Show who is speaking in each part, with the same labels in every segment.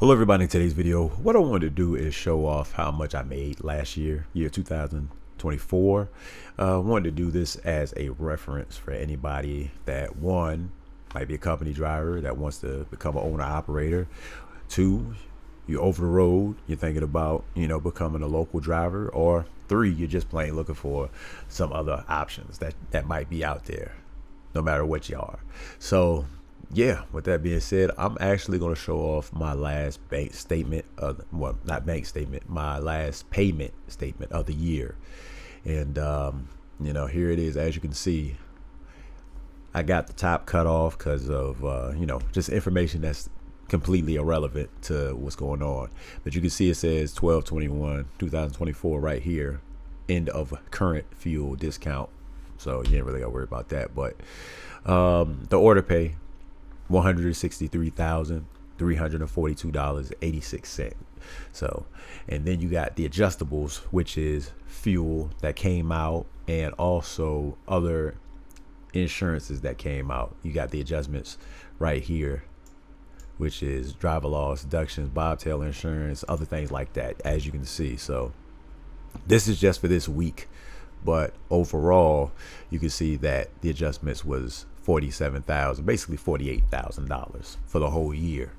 Speaker 1: Hello everybody, in today's video, what I wanted to do is show off how much I made last year, 2024. I wanted to do this as a reference for anybody that, one, might be a company driver that wants to become an owner operator. Two, you're over the road, you're thinking about, becoming a local driver. Or three, you're just plain looking for some other options that might be out there, no matter what you are. So yeah, with that being said, I'm actually going to show off my last bank statement not bank statement, my last payment statement of the year. And here it is. As you can see, I got the top cut off because of just information that's completely irrelevant to what's going on. But you can see it says 12/21/2024 right here, end of current fuel discount. So you ain't really got to worry about that. But the order pay, $163,342.86. So, and then you got the adjustables, which is fuel that came out and also other insurances that came out. You got the adjustments right here, which is driver loss deductions, bobtail insurance, other things like that, as you can see. So this is just for this week, but overall you can see that the adjustments was $47,000, basically $48,000 for the whole year.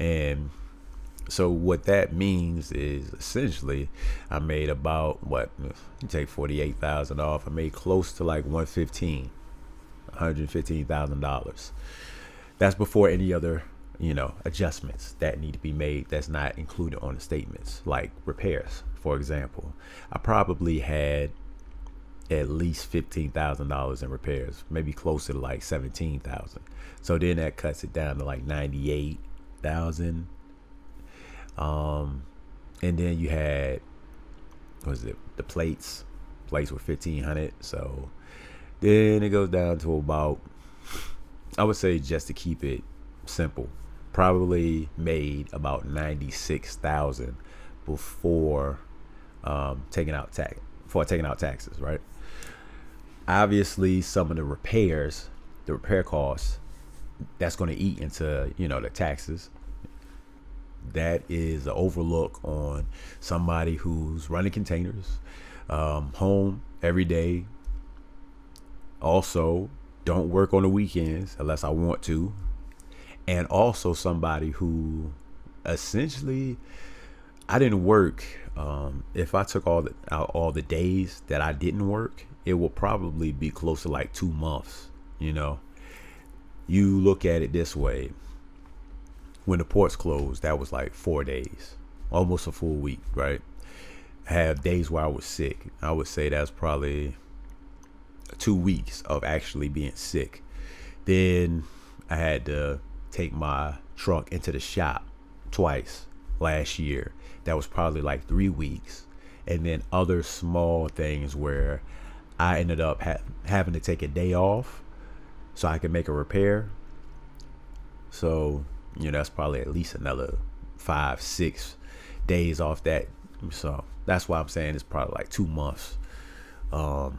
Speaker 1: And so what that means is essentially I made about, what, you take 48,000 off, I made close to like $115,000. That's before any other adjustments that need to be made that's not included on the statements, like repairs, for example. I probably had at least $15,000 in repairs, maybe closer to like 17,000. So then that cuts it down to like 98,000. And then you had, what was it, the plates were 1,500. So then it goes down to about, I would say, just to keep it simple, probably made about 96,000 before taking out taxes, right? Obviously, some of the repair costs, that's going to eat into the taxes. That is an overlook on somebody who's running containers, home every day. Also, don't work on the weekends unless I want to. And also somebody who essentially, I didn't work. If I took all the days that I didn't work, it will probably be close to like 2 months. You look at it this way: when the ports closed, that was like 4 days, almost a full week, right? I have days where I was sick. I would say that's probably 2 weeks of actually being sick. Then I had to take my truck into the shop twice last year. That was probably like 3 weeks. And then other small things where I ended up having to take a day off so I could make a repair. So that's probably at least another 5-6 days off that. So that's why I'm saying it's probably like 2 months of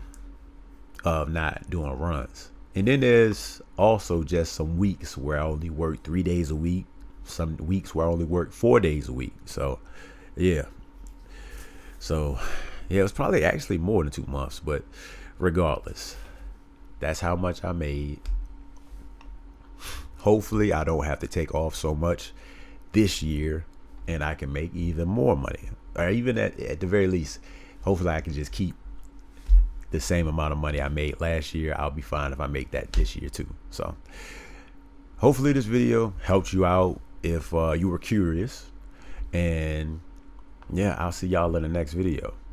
Speaker 1: not doing runs. And then there's also just some weeks where I only work 3 days a week, some weeks where I only work 4 days a week. So yeah, it was probably actually more than 2 months, but regardless, that's how much I made. Hopefully I don't have to take off so much this year and I can make even more money, or even at the very least, hopefully I can just keep the same amount of money I made last year. I'll be fine if I make that this year too. So hopefully this video helped you out if you were curious. And yeah, I'll see y'all in the next video.